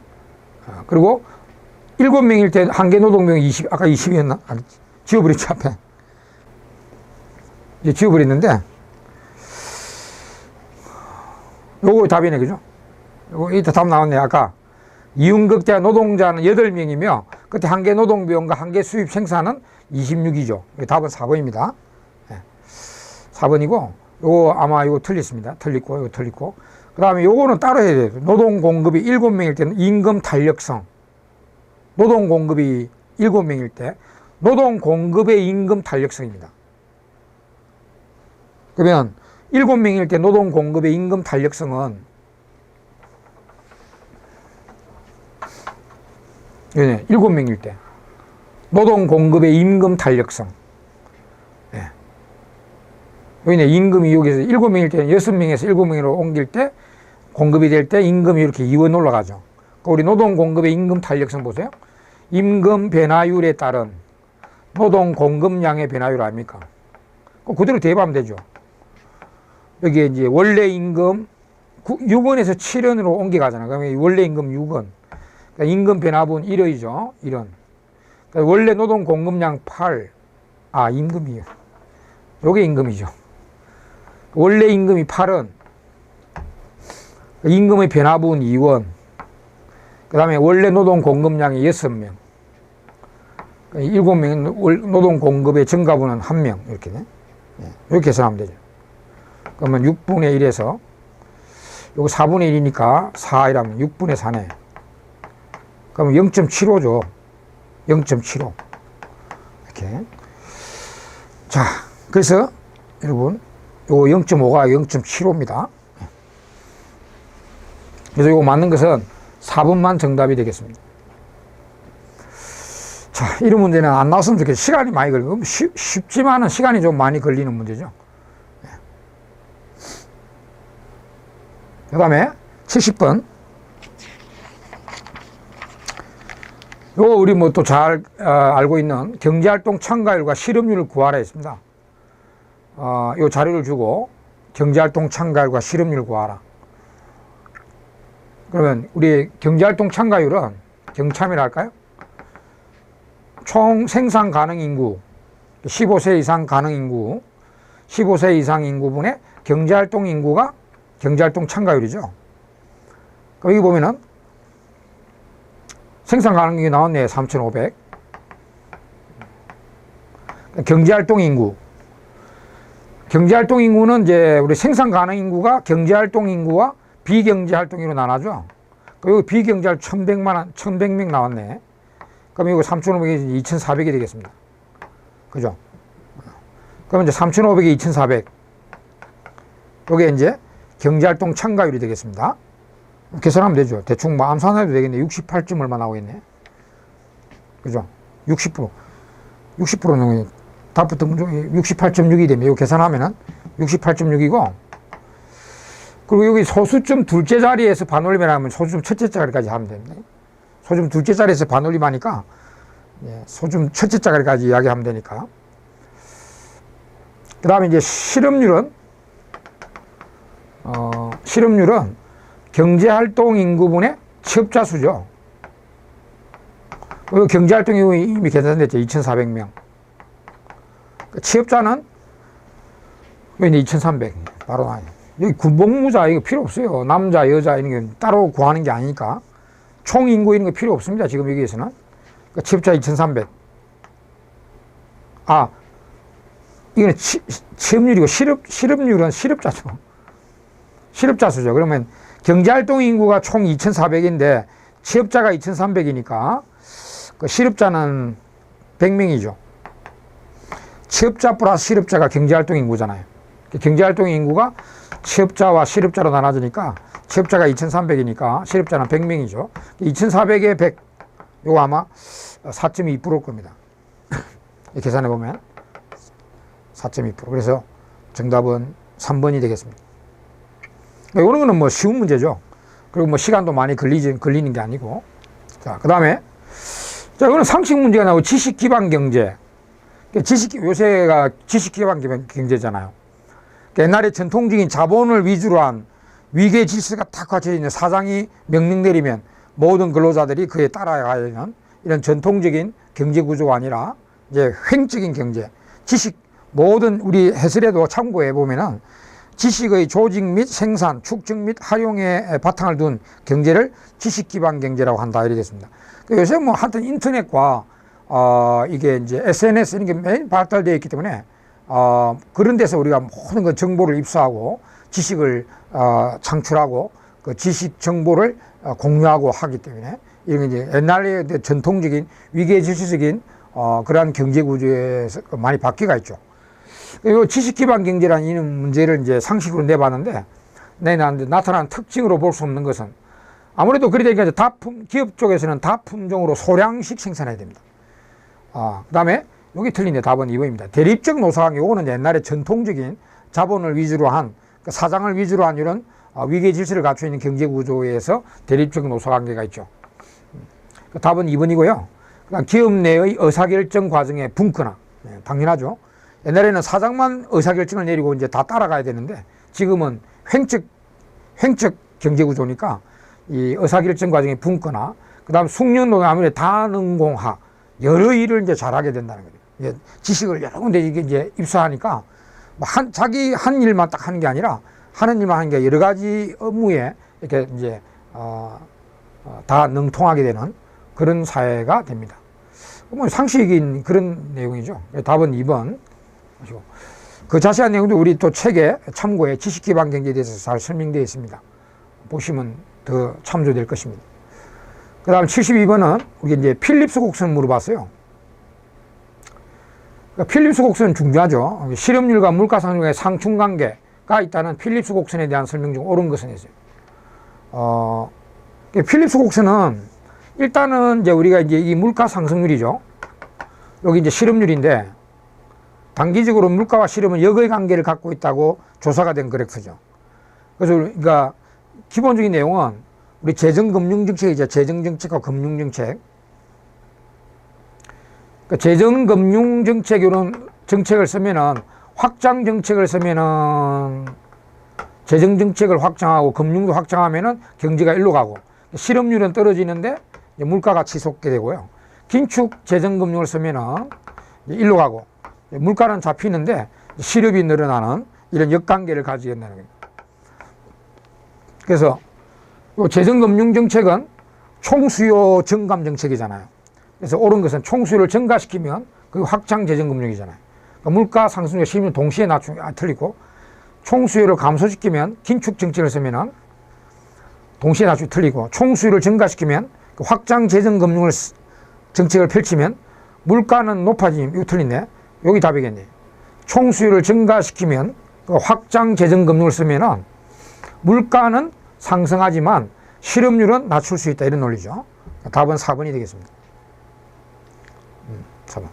그리고 7명일 때 한계 노동비용 20, 아까 20이었나? 지워버렸죠, 앞에. 이제 지워버렸는데, 요거 답이네, 그죠? 요거 이따 답 나왔네, 아까. 이윤극대 노동자는 8명이며, 그때 한계 노동비용과 한계 수입 생산은 26이죠. 답은 4번입니다. 4번이고, 요거 아마 요거 틀렸습니다. 틀리고, 요거 틀리고. 그 다음에 요거는 따로 해야 돼요. 노동 공급이 7명일 때는 임금 탄력성. 노동 공급이 7명일 때 노동 공급의 임금 탄력성입니다. 그러면 7명일 때 노동 공급의 임금 탄력성은 7명일 때 노동 공급의 임금 탄력성. 여기네, 임금이 여기서 7명일 때는 6명에서 7명으로 옮길 때 공급이 될 때 임금이 이렇게 2원 올라가죠. 우리 노동 공급의 임금 탄력성 보세요. 임금 변화율에 따른 노동 공급량의 변화율 아닙니까? 그대로 대입하면 되죠. 여기에 이제 원래 임금 6원에서 7원으로 옮겨가잖아. 그러면 원래 임금 6원. 그러니까 임금 변화분 1원이죠. 1원. 그러니까 원래 노동 공급량 8. 임금이요. 요게 임금이죠. 원래 임금이 8원. 임금의 변화분 2원. 그 다음에 원래 노동 공급량이 6명. 7명 노동 공급의 증가분은 1명. 이렇게. 이렇게 계산하면 되죠. 그러면 6분의 1에서 요거 4분의 1이니까 4이라면 6분의 4네. 그러면 0.75죠. 0.75. 이렇게. 자, 그래서 여러분 요거 0.5가 0.75입니다. 그래서 요거 맞는 것은 4번만 정답이 되겠습니다. 자, 이런 문제는 안 나왔으면 좋겠어요. 시간이 많이 걸리고 쉽지만은 시간이 좀 많이 걸리는 문제죠. 그 다음에 70번. 요거 우리 뭐 또 잘 알고 있는 경제활동 참가율과 실업률을 구하라 했습니다. 요 자료를 주고 경제활동 참가율과 실업률을 구하라. 그러면 우리 경제활동 참가율은 경참이라 할까요? 총 생산 가능 인구 15세 이상 가능 인구 15세 이상 인구분의 경제활동 인구가 경제활동 참가율이죠. 여기 보면은 생산 가능 인구 나왔네. 3,500. 경제활동 인구. 경제활동 인구는 이제 우리 생산 가능 인구가 경제활동 인구와 비경제활동으로 나눠죠. 여기 비경제활 1,100명 나왔네. 그럼 이거 3,500이 2,400이 되겠습니다. 그죠? 그럼 이제 3,500에 2,400. 요게 이제 경제활동 참가율이 되겠습니다. 계산하면 되죠. 대충 뭐 암산 해도 되겠네. 68점 얼마 나오겠네. 그죠? 60%. 60%는 답부터 문제 68.6이 되면 이거 계산하면은 68.6이고, 그리고 여기 소수점 둘째 자리에서 반올림을 하면 소수점 첫째 자리까지 하면 됩니다. 소수점 둘째 자리에서 반올림 하니까 소수점 첫째 자리까지 이야기하면 되니까. 그 다음에 이제 실업률은 경제활동 인구분의 취업자 수죠. 경제활동 인구 이미 계산됐죠. 2,400명. 취업자는 여기 2,300. 바로 나와요. 여기 군복무자 이거 필요 없어요. 남자, 여자 이런 게 따로 구하는 게 아니니까. 총 인구 이런 거 필요 없습니다. 지금 여기에서는. 그러니까 취업자 2,300. 이거는 취업률이고 실업률은 실업자죠. 실업자 수죠. 그러면 경제활동 인구가 총 2,400인데 취업자가 2,300이니까 그 실업자는 100명이죠. 취업자 플러스 실업자가 경제활동 인구잖아요. 경제활동 인구가 취업자와 실업자로 나눠지니까 취업자가 2,300이니까 실업자는 100명이죠. 2,400에 100, 요거 아마 4.2%일 겁니다. 계산해 보면 4.2%. 그래서 정답은 3번이 되겠습니다. 이런 거는 뭐 쉬운 문제죠. 그리고 뭐 시간도 많이 걸리는 게 아니고. 자, 그 다음에, 자, 이거는 상식 문제가 나오고 지식 기반 경제. 요새가 지식 기반 경제잖아요. 옛날에 전통적인 자본을 위주로 한 위계 질서가 딱 갖춰져 있는 사장이 명령 내리면 모든 근로자들이 그에 따라가야 되는 이런 전통적인 경제 구조가 아니라 이제 횡적인 경제. 모든 우리 해설에도 참고해 보면은 지식의 조직 및 생산, 축적 및 활용에 바탕을 둔 경제를 지식 기반 경제라고 한다. 이렇게 됐습니다. 요새 뭐 하여튼 인터넷과 이게 이제 SNS 이런 게 매일 발달되어 있기 때문에 그런 데서 우리가 모든 그 정보를 입수하고 지식을 창출하고 그 지식 정보를 공유하고 하기 때문에 이런 이제 옛날에 전통적인 위계 질서적인 그러한 경제 구조에서 많이 바뀌가 있죠. 그리고 지식 기반 경제라는 이 문제를 이제 상식으로 내봤는데 나타난 특징으로 볼 수 없는 것은 아무래도 그러다 보니까 기업 쪽에서는 다품종으로 소량씩 생산해야 됩니다. 그 다음에 여기 틀린데 답은 2번입니다. 대립적 노사관계, 요거는 옛날에 전통적인 자본을 위주로 한, 사장을 위주로 한 이런 위계 질서를 갖추어 있는 경제 구조에서 대립적 노사관계가 있죠. 답은 2번이고요. 그다음 기업 내의 의사결정 과정의 붕크나, 당연하죠. 옛날에는 사장만 의사결정을 내리고 이제 다 따라가야 되는데 지금은 횡적 횡적 경제 구조니까 이 의사결정 과정에 붕거나 그다음 숙련도는 아무래도 다능공학 여러 일을 이제 잘하게 된다는 거예요. 지식을 여러 군데 이제 입수하니까 자기 한 일만 딱 하는 게 아니라 하는 일만 하는 게 여러 가지 업무에 이렇게 이제 다 능통하게 되는 그런 사회가 됩니다. 뭐 상식인 그런 내용이죠. 답은 2번. 그 자세한 내용도 우리 또 책에 참고에 지식기반 경제에 대해서 잘 설명되어 있습니다. 보시면 더 참조될 것입니다. 그 다음 72번은 우리 이제 필립스 곡선 물어봤어요. 그러니까 필립스 곡선은 중요하죠. 실업률과 물가 상승률의 상충관계가 있다는 필립스 곡선에 대한 설명 중 옳은 것은 있어요. 필립스 곡선은 일단은 이제 우리가 이제 이 물가 상승률이죠. 여기 이제 실업률인데 단기적으로 물가와 실업은 역의 관계를 갖고 있다고 조사가 된 그래프죠. 그래서 그러니까 기본적인 내용은 우리 재정금융정책이죠. 재정정책과 금융정책. 그러니까 재정금융정책 이런 정책을 쓰면은 확장정책을 쓰면은 재정정책을 확장하고 금융도 확장하면은 경제가 일로 가고 실업률은 떨어지는데 물가가 치솟게 되고요. 긴축 재정금융을 쓰면은 일로 가고 물가는 잡히는데 실업이 늘어나는 이런 역관계를 가지게 된다는 거예요. 그래서 재정금융정책은 총수요 증감 정책이잖아요. 그래서 옳은 것은 총수요를 증가시키면 그게 확장 재정금융이잖아요. 그러니까 물가 상승과 실업률 동시에 낮추면 틀리고 총수요를 감소시키면 긴축 정책을 쓰면은 동시에 낮추면 틀리고 총수요를 증가시키면 그 확장 재정금융을 정책을 펼치면 물가는 높아지면 이거 틀린데 여기 답이겠네요. 총수요를 증가시키면 그 확장 재정금융을 쓰면은 물가는 상승하지만 실업률은 낮출 수 있다 이런 논리죠. 답은 4번이 되겠습니다. 4번.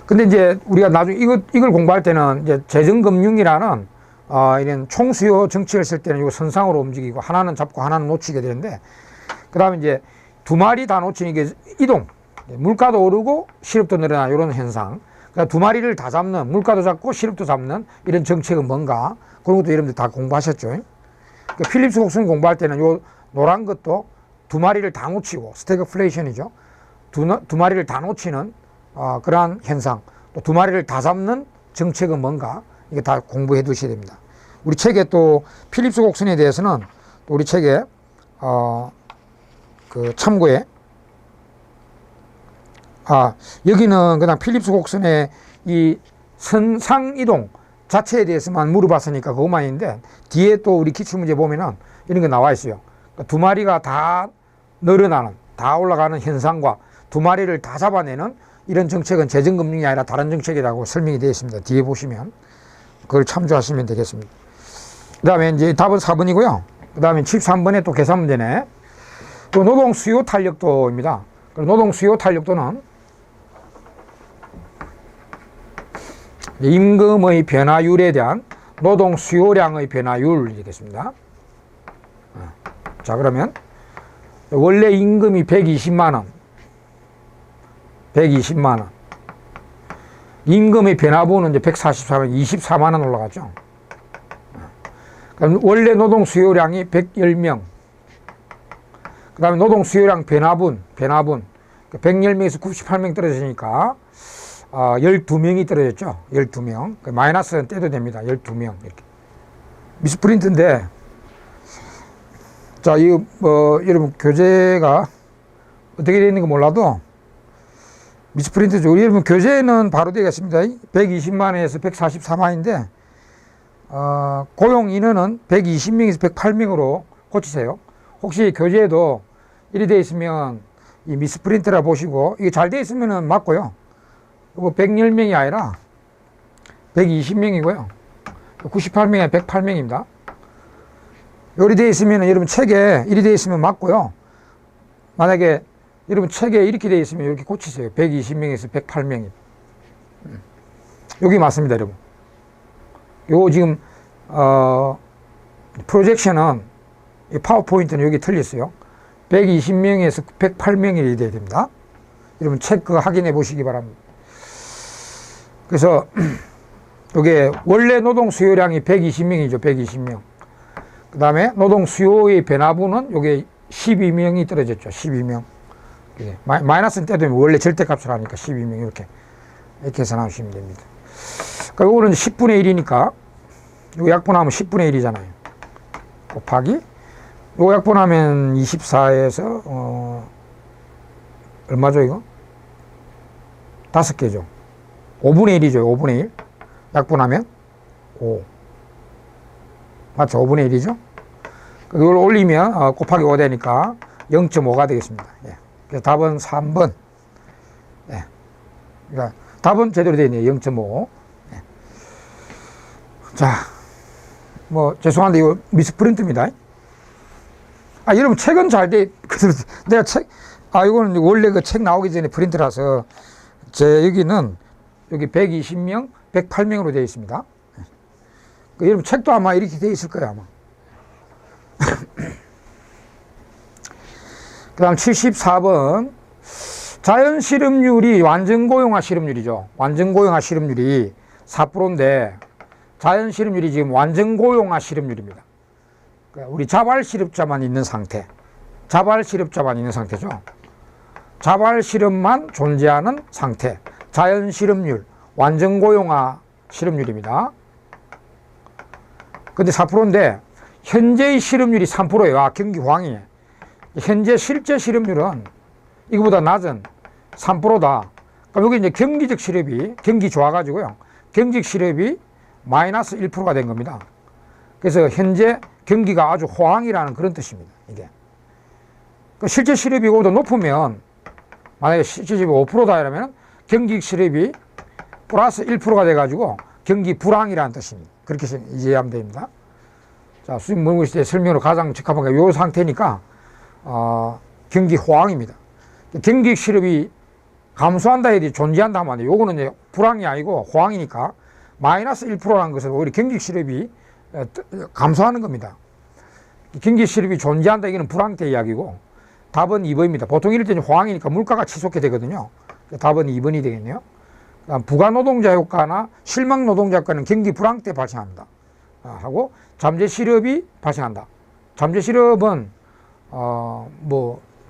근데 이제 우리가 나중에 이걸 공부할 때는 이제 재정금융이라는 이런 총수요 정책을 쓸 때는 이거 선상으로 움직이고 하나는 잡고 하나는 놓치게 되는데 그 다음에 이제 두 마리 다 놓치는 게 이동. 물가도 오르고 실업도 늘어나 이런 현상. 그러니까 두 마리를 다 잡는 물가도 잡고 실업도 잡는 이런 정책은 뭔가 그런 것도 여러분들 다 공부하셨죠. 그러니까 필립스 곡선 공부할 때는 요 노란 것도 두 마리를 다 놓치고 스태그플레이션이죠. 두 마리를 다 놓치는 그러한 현상. 또 두 마리를 다 잡는 정책은 뭔가 이게 다 공부해 두셔야 됩니다. 우리 책에 또 필립스 곡선에 대해서는 또 우리 책에 그 참고에 여기는 그냥 필립스 곡선의 이 선상이동 자체에 대해서만 물어봤으니까 그것만 있는데 뒤에 또 우리 기출문제 보면은 이런 거 나와 있어요. 그러니까 두 마리가 다 늘어나는, 다 올라가는 현상과 두 마리를 다 잡아내는 이런 정책은 재정금융이 아니라 다른 정책이라고 설명이 되어 있습니다. 뒤에 보시면 그걸 참조하시면 되겠습니다. 그 다음에 이제 답은 4번이고요. 그 다음에 73번에 또 계산 문제네. 또 노동 수요 탄력도입니다. 노동 수요 탄력도는 임금의 변화율에 대한 노동 수요량의 변화율이 되겠습니다. 자, 그러면 원래 임금이 120만 원. 임금의 변화분은 이제 144만, 24만 원 올라갔죠. 그럼 원래 노동 수요량이 110명. 그 다음에 노동 수요량 변화분. 110명에서 98명 떨어지니까 12명이 떨어졌죠. 12명. 마이너스는 떼도 됩니다. 12명. 이렇게. 미스프린트인데, 자, 이거, 여러분, 교재가 어떻게 되어 있는 거 몰라도, 미스프린트죠. 우리 여러분, 교재는 바로 되겠습니다. 120만에서 144만인데, 고용 인원은 120명에서 108명으로 고치세요. 혹시 교재에도 이리 되어 있으면, 이 미스프린트라 보시고, 이게 잘 되어 있으면 맞고요. 이거 110명이 아니라 120명이고요. 98명이 108명입니다. 요리 되어 있으면 여러분 책에 이리 되어 있으면 맞고요. 만약에 여러분 책에 이렇게 되어 있으면 이렇게 고치세요. 120명에서 108명이. 여기 맞습니다, 여러분. 요 지금 프로젝션은 이 파워포인트는 여기 틀렸어요. 120명에서 108명이 돼야 됩니다. 여러분 책 그거 확인해 보시기 바랍니다. 그래서 이게 원래 노동 수요량이 120명이죠. 120명. 그 다음에 노동 수요의 변화분은 요게 12명이 떨어졌죠. 12명. 마이너스는 떼두면 원래 절대값을 하니까 12명 이렇게 해서 나오시면 됩니다. 그러니까 요거는 10분의 1이니까 요 약분하면 10분의 1이잖아요. 곱하기 요 약분하면 24에서 얼마죠 이거? 5개죠. 5분의 1이죠. 5분의 1. 약분하면 5. 맞죠? 5분의 1이죠. 이걸 올리면 곱하기 5 되니까 0.5가 되겠습니다. 예. 그래서 답은 3번. 예. 그러니까 답은 제대로 되어 있네요. 0.5. 예. 자, 뭐 죄송한데 이거 미스프린트입니다. 아, 여러분 책은 잘 돼. 내가 책, 이거는 원래 그 책 나오기 전에 프린트라서 제 여기는 여기 120명, 108명으로 되어 있습니다. 그 여러분 책도 아마 이렇게 되어 있을 거예요, 아마. 그 다음 74번. 자연 실업률이 완전 고용화 실업률이죠. 완전 고용화 실업률이 4%인데 자연 실업률이 지금 완전 고용화 실업률입니다. 그러니까 우리 자발 실업자만 있는 상태. 자발 실업자만 있는 상태죠. 자발 실업만 존재하는 상태. 자연 실업률, 완전 고용화 실업률입니다. 근데 4%인데 현재의 실업률이 3%예요. 아, 경기 호황이. 현재 실제 실업률은 이거보다 낮은 3%다. 그럼 여기 이제 경기적 실업이, 경기 좋아가지고요. 경기적 실업이 마이너스 1%가 된 겁니다. 그래서 현재 경기가 아주 호황이라는 그런 뜻입니다. 이게. 그 실제 실업이 이거보다 높으면, 만약에 실제 실업이 5%다 이러면 경기적 실업이 플러스 1%가 돼가지고 경기 불황이라는 뜻입니다. 그렇게 이해하면 됩니다. 자, 수직 모의고시 때 설명으로 가장 적합한 게 이 상태니까, 경기 호황입니다. 경기 실업이 감소한다 해야 존재한다 하면 안 돼요. 요거는 이제 불황이 아니고 호황이니까 마이너스 1%라는 것은 오히려 경기 실업이 감소하는 겁니다. 경기 실업이 존재한다 이거는 불황태 이야기고 답은 2번입니다. 보통 이럴 때는 호황이니까 물가가 치솟게 되거든요. 답은 2번이 되겠네요. 부가 노동자 효과나 실망 노동자 효과는 경기 불황 때 발생합니다. 하고 잠재 실업이 발생한다. 잠재 실업은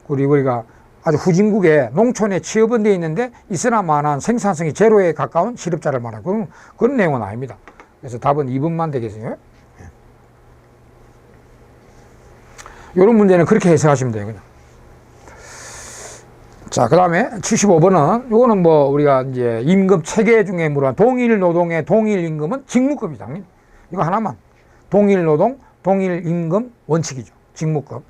우리가 아주 후진국에 농촌에 취업은 되어 있는데 있으나마나 생산성이 제로에 가까운 실업자를 말하고 그런 내용은 아닙니다. 그래서 답은 2번만 되겠어요. 이런 문제는 그렇게 해석하시면 돼요, 그냥. 자, 그 다음에 75번은, 요거는 뭐, 우리가 이제 임금 체계 중에 물어본 동일 노동의 동일 임금은 직무급이 당연히. 이거 하나만. 동일 노동, 동일 임금 원칙이죠. 직무급.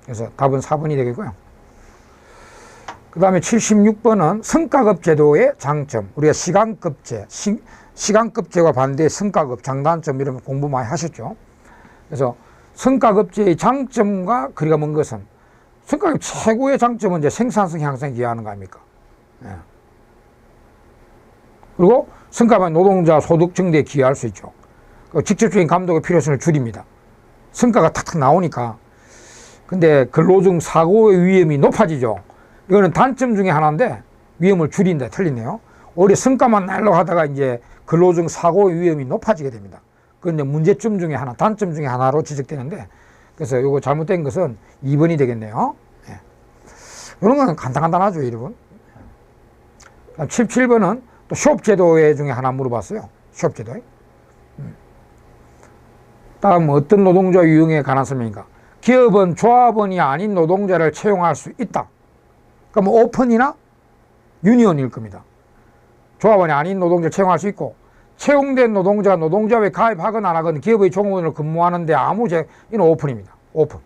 그래서 답은 4번이 되겠고요. 그 다음에 76번은 성과급 제도의 장점. 우리가 시간급제, 시간급제와 반대 성과급, 장단점 이런 공부 많이 하셨죠. 그래서 성과급제의 장점과 거리가 먼 것은 성과급 최고의 장점은 이제 생산성 향상에 기여하는 거 아닙니까? 예. 그리고 성과급 노동자 소득 증대에 기여할 수 있죠. 직접적인 감독의 필요성을 줄입니다. 성과가 탁탁 나오니까. 근데 근로중 사고의 위험이 높아지죠. 이거는 단점 중에 하나인데 위험을 줄인다. 틀리네요. 오히려 성과만 날로 하다가 이제 근로중 사고의 위험이 높아지게 됩니다. 그건 이제 문제점 중에 하나, 단점 중에 하나로 지적되는데 그래서 이거 잘못된 것은 2번이 되겠네요. 예. 이런 건 간단하죠, 여러분. 77번은 또 쇼업제도 중에 하나 물어봤어요. 쇼업제도. 다음 어떤 노동자 유형에 관한 설명인가? 기업은 조합원이 아닌 노동자를 채용할 수 있다. 그럼 오픈이나 유니온일 겁니다. 조합원이 아닌 노동자를 채용할 수 있고 채용된 노동자가 노동조합에 가입하거나 안 하거나 기업의 종업원으로 근무하는데 이건 오픈입니다. 오픈.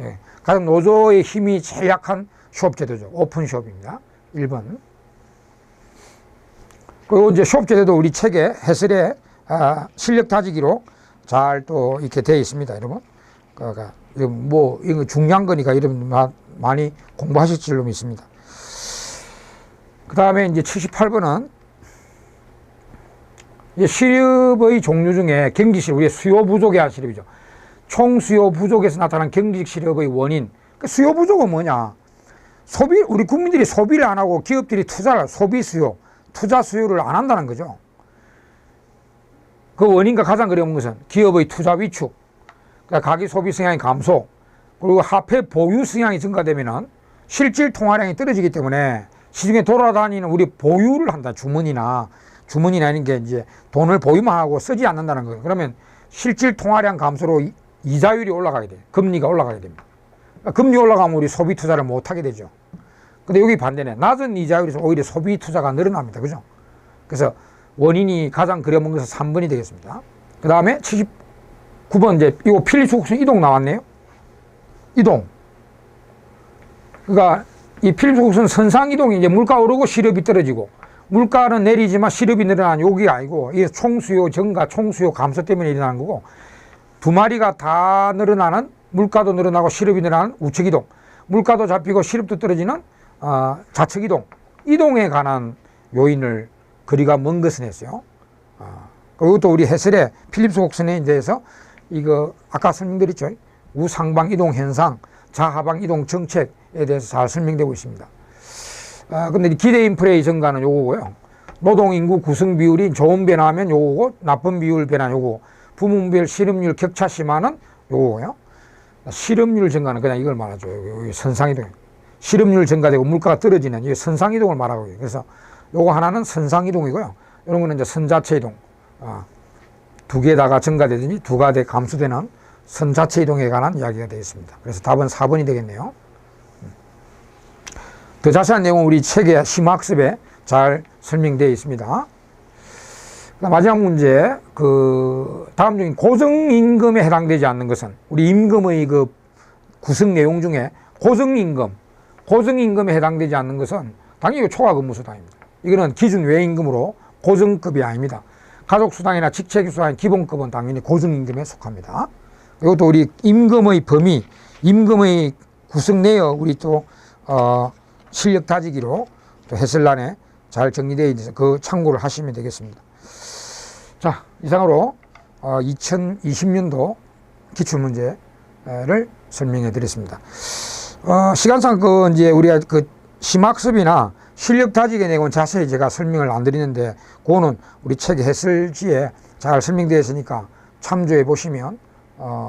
예. 가장 노조의 힘이 제일 약한 쇼업제도죠. 오픈쇼업입니다. 1번. 그리고 이제 쇼업제도도 우리 책에 해설에 실력 다지기로 잘 또 이렇게 되어 있습니다, 여러분. 그러니까 뭐 이거 중요한 거니까 여러분 많이 공부하실 줄로 믿습니다. 그 다음에 이제 78번은 실업의 종류 중에 경기실업, 우리의 수요 부족에 대한 실업이죠. 총수요 부족에서 나타난 경기적 실업의 원인. 그 수요 부족은 뭐냐? 우리 국민들이 소비를 안 하고 기업들이 소비 수요, 투자 수요를 안 한다는 거죠. 그 원인과 가장 어려운 것은 기업의 투자 위축, 그러니까 가계 소비 성향의 감소, 그리고 화폐 보유 성향이 증가되면은 실질 통화량이 떨어지기 때문에 시중에 돌아다니는 우리 보유를 한다. 주머니나 이런 게 이제 돈을 보유만 하고 쓰지 않는다는 거예요. 그러면 실질 통화량 감소로 이자율이 올라가게 돼요. 금리가 올라가게 됩니다. 그러니까 금리 올라가면 우리 소비 투자를 못 하게 되죠. 근데 여기 반대네. 낮은 이자율에서 오히려 소비 투자가 늘어납니다. 그죠? 그래서 원인이 가장 그려본 것은 3번이 되겠습니다. 그 다음에 79번 이제 이거 필립스국슨 이동 나왔네요. 이동. 그러니까 이 필립스국슨 선상이동이 이제 물가 오르고 실업이 떨어지고, 물가는 내리지만 실업이 늘어나는 여기 아니고, 이게 총수요 증가, 총수요 감소 때문에 일어나는 거고, 두 마리가 다 늘어나는, 물가도 늘어나고 실업이 늘어나는 우측이동, 물가도 잡히고 실업도 떨어지는 좌측이동, 이동에 관한 요인을 거리가 먼 것은 했어요. 그것도 우리 해설에 필립스국슨에 대해서 이거 아까 설명드렸죠. 우상방 이동 현상, 좌하방 이동 정책에 대해서 잘 설명되고 있습니다. 근데 기대 인플레이 증가는 요거고요. 노동 인구 구성 비율이 좋은 변화하면 요거고, 나쁜 비율 변화 요거, 부문별 실업률 격차 심화는 요거고요. 실업률 증가는 그냥 이걸 말하죠. 여기 선상이동. 실업률 증가되고 물가가 떨어지는 이 선상이동을 말하고 있어요. 그래서 요거 하나는 선상이동이고요. 이런 거는 이제 선자체 이동. 두 개다가 증가되든지 두 가지 감소되는 선자체 이동에 관한 이야기가 되겠습니다. 그래서 답은 4번이 되겠네요. 더 자세한 내용은 우리 책의 심화학습에 잘 설명되어 있습니다. 마지막 문제, 다음 중에 고정임금에 해당되지 않는 것은, 우리 임금의 그 구성 내용 중에 고정임금에 해당되지 않는 것은 당연히 초과근무수당입니다. 이거는 기준 외임금으로 고정급이 아닙니다. 가족수당이나 직책수당 기본급은 당연히 고정임금에 속합니다. 이것도 우리 임금의 범위, 임금의 구성 내역 우리 또 실력 다지기로 또 해설란에 잘 정리되어 있어서 그 참고를 하시면 되겠습니다. 자, 이상으로 2020년도 기출문제를 설명해 드렸습니다. 시간상 이제 우리가 심학습이나 실력 다지기 내용은 자세히 제가 설명을 안 드리는데, 그거는 우리 책의 해설지에 잘 설명되어 있으니까 참조해 보시면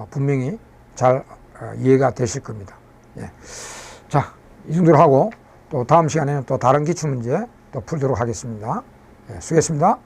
분명히 잘 이해가 되실 겁니다. 예. 자, 이 정도로 하고 또 다음 시간에는 또 다른 기출문제 또 풀도록 하겠습니다. 예, 수고했습니다.